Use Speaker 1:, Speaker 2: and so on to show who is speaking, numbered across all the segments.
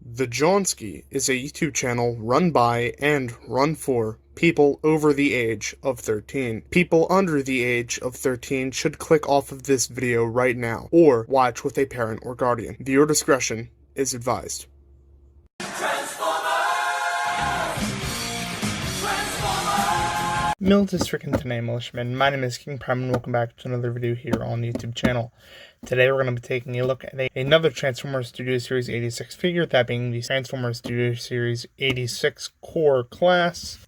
Speaker 1: The Johnsky is a YouTube channel run by and run for people over the age of 13. People under the age of 13 should click off of this video right now, or watch with a parent or guardian. Viewer discretion is advised.
Speaker 2: Militus freaking today, militiamen. My name is King Prime and welcome back to another video here on the YouTube channel. Today we're going to be taking a look at another Transformers Studio Series 86 figure, that being the Transformers Studio Series 86 Core Class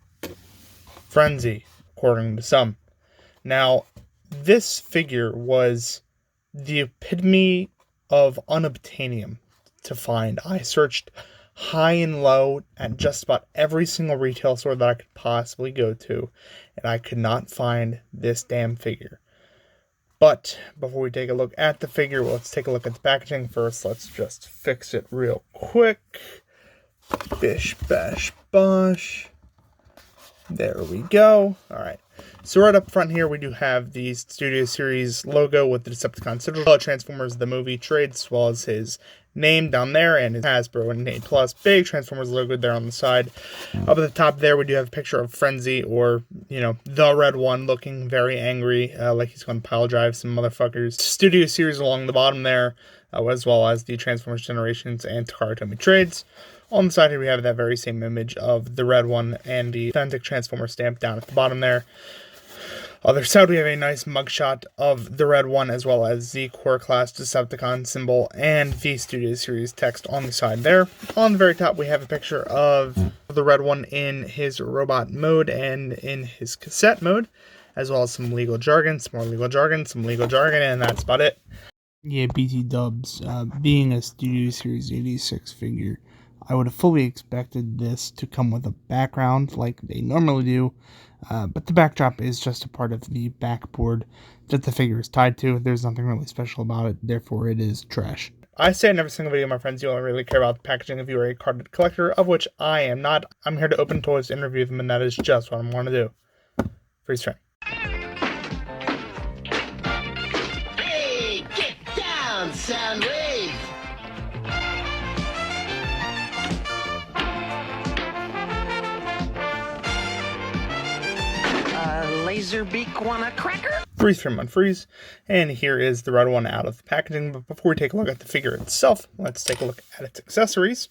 Speaker 2: Frenzy, according to some. Now, this figure was the epitome of unobtainium to find. I searched high and low at just about every single retail store that I could possibly go to, and I could not find this damn figure. But before we take a look at the figure, let's take a look at the packaging first. Let's just fix it real quick. Bish bash bosh. There we go. Alright, so right up front here we do have the Studio Series logo with the Decepticon Citadel, Transformers the movie trades, as well as his name down there and his Hasbro and A+ big Transformers logo there on the side. Up at the top there we do have a picture of Frenzy, or the red one, looking very angry, like he's going to pile drive some motherfuckers. Studio Series along the bottom there, as well as the Transformers Generations and Takara Tomy trades. On the side here we have that very same image of the red one and the authentic Transformer stamp down at the bottom there. Other side we have a nice mugshot of the red one, as well as the Core Class Decepticon symbol and the Studio Series text on the side there. On the very top we have a picture of the red one in his robot mode and in his cassette mode, as well as some legal jargon, some more legal jargon, some legal jargon, and that's about it.
Speaker 3: Yeah, BT dubs. Being a Studio Series 86 figure, I would have fully expected this to come with a background like they normally do, but the backdrop is just a part of the backboard that the figure is tied to. There's nothing really special about it, therefore it is trash.
Speaker 2: I say in every single video, my friends, you only really care about the packaging if you are a carded collector, of which I am not. I'm here to open toys and review them, and that is just what I'm going to do. Freeze frame.
Speaker 4: Hey, get down, Soundwave! Laserbeak want a cracker?
Speaker 2: Freeze frame unfreeze, and here is the red one out of the packaging. But before we take a look at the figure itself, let's take a look at its accessories.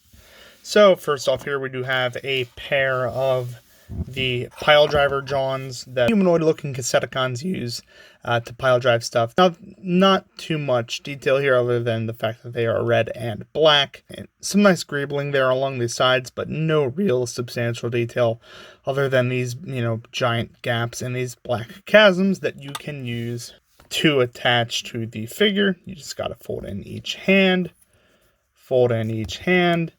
Speaker 2: So first off here we do have a pair of the pile driver Johns that humanoid looking Decepticons use to pile drive stuff. Now, not too much detail here other than the fact that they are red and black. And some nice greebling there along the sides, but no real substantial detail other than these, giant gaps and these black chasms that you can use to attach to the figure. You just got to fold in each hand, and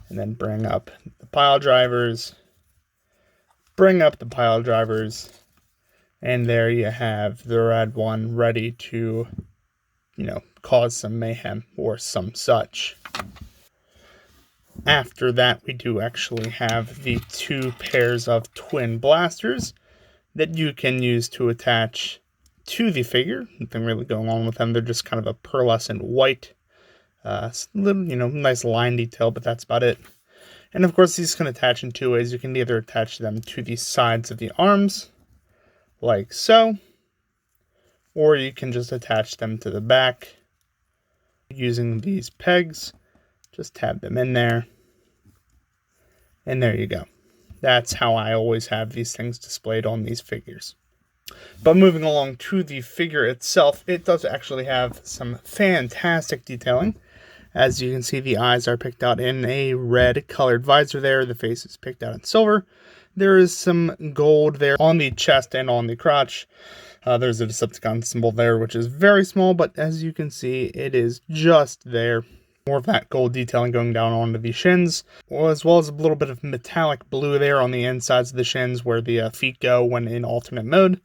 Speaker 2: then bring up the pile drivers. And there you have the red one ready to, cause some mayhem or some such. After that, we do actually have the two pairs of twin blasters that you can use to attach to the figure. Nothing really going on with them. They're just kind of a pearlescent white, little, nice line detail, but that's about it. And of course, these can attach in two ways. You can either attach them to the sides of the arms, like so, or you can just attach them to the back using these pegs. Just tab them in there, and there you go. That's how I always have these things displayed on these figures. But moving along to the figure itself, it does actually have some fantastic detailing. As you can see, the eyes are picked out in a red colored visor there. The face is picked out in silver. There is some gold there on the chest and on the crotch. There's a Decepticon symbol there, which is very small, but as you can see, it is just there. More of that gold detailing going down onto the shins, as well as a little bit of metallic blue there on the insides of the shins where the feet go when in alternate mode.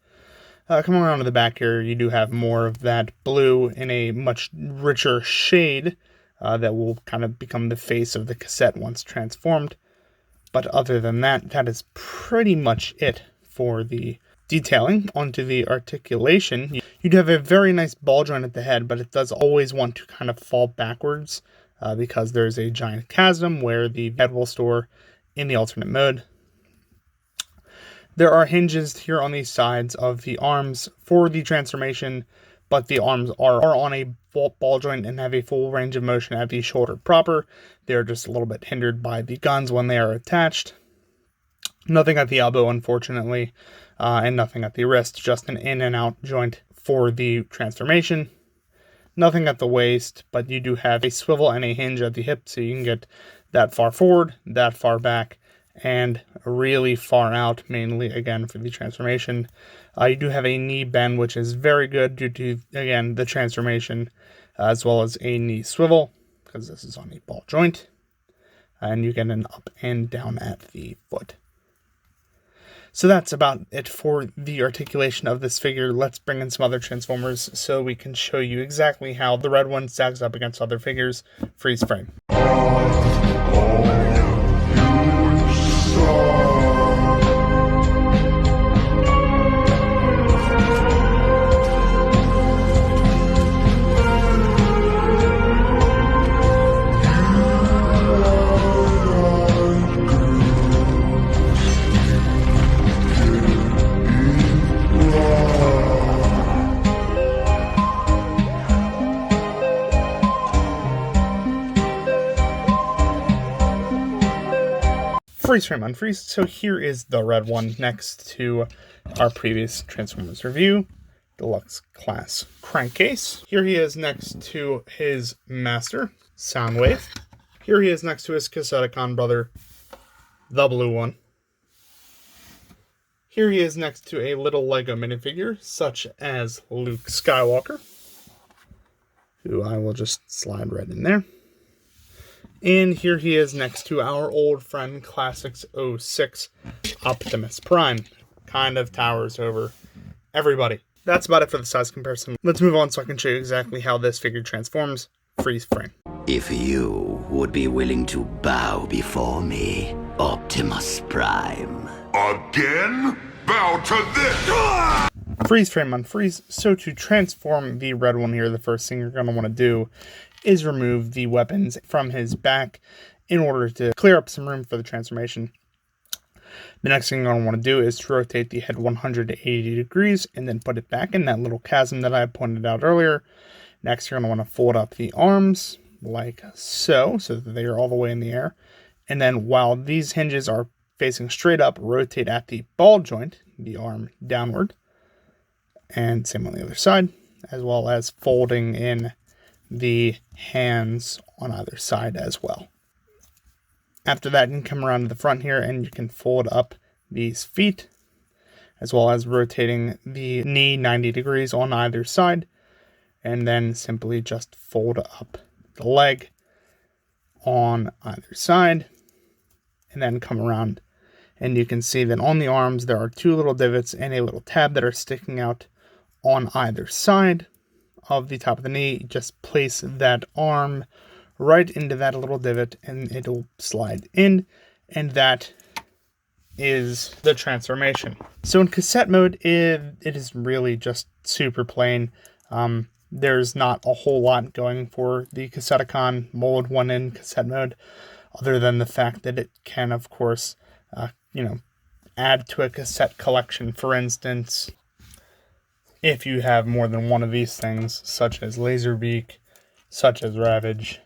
Speaker 2: Coming around to the back here, you do have more of that blue in a much richer shade. That will kind of become the face of the cassette once transformed. But other than that, that is pretty much it for the detailing. Onto the articulation, you'd have a very nice ball joint at the head, but it does always want to kind of fall backwards because there's a giant chasm where the head will store in the alternate mode. There are hinges here on the sides of the arms for the transformation, but the arms are on a ball joint and have a full range of motion at the shoulder proper. They're just a little bit hindered by the guns when they are attached. Nothing at the elbow, unfortunately, and nothing at the wrist, just an in and out joint for the transformation. Nothing at the waist, but you do have a swivel and a hinge at the hip, so you can get that far forward, that far back, and really far out, mainly, again, for the transformation. You do have a knee bend, which is very good due to, again, the transformation, as well as a knee swivel, because this is on a ball joint. And you get an up and down at the foot. So that's about it for the articulation of this figure. Let's bring in some other Transformers so we can show you exactly how the red one stacks up against other figures. Freeze frame. Freeze frame unfreeze. So here is the red one next to our previous Transformers review, Deluxe Class Crankcase. Here he is next to his master, Soundwave. Here he is next to his Cassetticon brother, the blue one. Here he is next to a little Lego minifigure, such as Luke Skywalker, who I will just slide right in there. And here he is next to our old friend Classics 06 Optimus Prime. Kind of towers over everybody. That's about it for the size comparison. Let's move on so I can show you exactly how this figure transforms. Freeze frame.
Speaker 5: If you would be willing to bow before me, Optimus Prime.
Speaker 6: Again? Bow to this!
Speaker 2: Freeze frame unfreeze. So to transform the red one here, the first thing you're going to want to do is remove the weapons from his back in order to clear up some room for the transformation. The next thing you're going to want to do is to rotate the head 180 degrees and then put it back in that little chasm that I pointed out earlier. Next, you're going to want to fold up the arms like so that they are all the way in the air. And then while these hinges are facing straight up, rotate at the ball joint, the arm downward. And same on the other side, as well as folding in the hands on either side as well. After that, you can come around to the front here and you can fold up these feet, as well as rotating the knee 90 degrees on either side, and then simply just fold up the leg on either side, and then come around. And you can see that on the arms, there are two little divots and a little tab that are sticking out on either side of the top of the knee. Just place that arm right into that little divot and it'll slide in, and that is the transformation. So in cassette mode, it is really just super plain. There's not a whole lot going for the Cassetticon mold one in cassette mode, other than the fact that it can, of course, add to a cassette collection. For instance, if you have more than one of these things, such as Laserbeak, such as Ravage,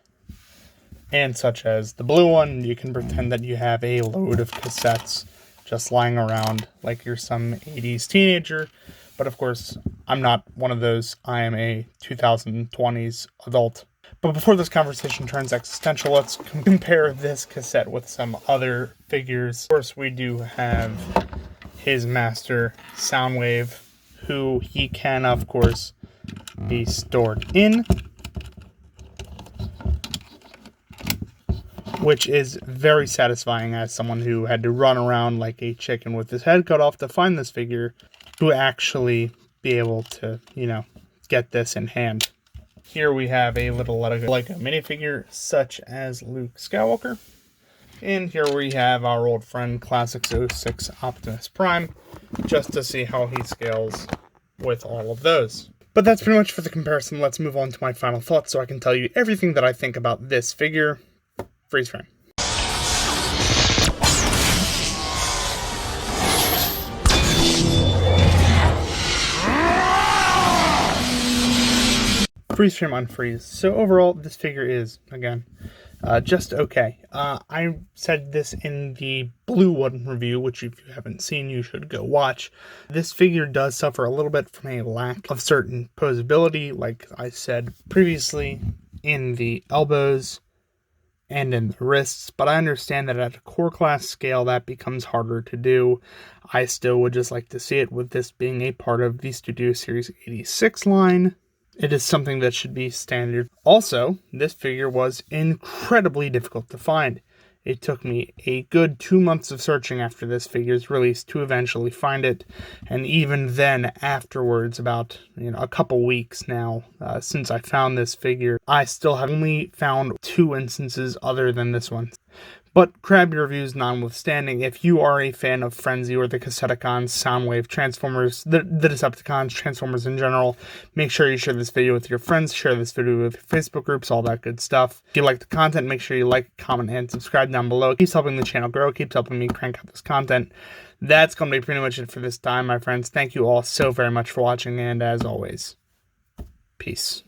Speaker 2: and such as the blue one, you can pretend that you have a load of cassettes just lying around like you're some 80s teenager. But of course, I'm not one of those. I am a 2020s adult. But before this conversation turns existential, let's compare this cassette with some other figures. Of course, we do have his master, Soundwave, who he can, of course, be stored in, which is very satisfying as someone who had to run around like a chicken with his head cut off to find this figure, to actually be able to, get this in hand. Here we have a little Lego minifigure, such as Luke Skywalker. And here we have our old friend, Classics 06 Optimus Prime, just to see how he scales with all of those. But that's pretty much for the comparison. Let's move on to my final thoughts so I can tell you everything that I think about this figure. Freeze frame. Freeze frame unfreeze. So overall, this figure is, again, just okay. I said this in the blue one review, which if you haven't seen, you should go watch. This figure does suffer a little bit from a lack of certain posability, like I said previously, in the elbows and in the wrists, but I understand that at a core class scale that becomes harder to do. I still would just like to see it, with this being a part of the Studio Series 86 line. It is something that should be standard. Also, this figure was incredibly difficult to find. It took me a good 2 months of searching after this figure's release to eventually find it, and even then afterwards, about a couple weeks now since I found this figure, I still have only found 2 instances other than this one. But crappy reviews notwithstanding, if you are a fan of Frenzy or the Cassetticons, Soundwave, Transformers, the Decepticons, Transformers in general, make sure you share this video with your friends, share this video with your Facebook groups, all that good stuff. If you like the content, make sure you like, comment, and subscribe down below. It keeps helping the channel grow, it keeps helping me crank out this content. That's going to be pretty much it for this time, my friends. Thank you all so very much for watching, and as always, peace.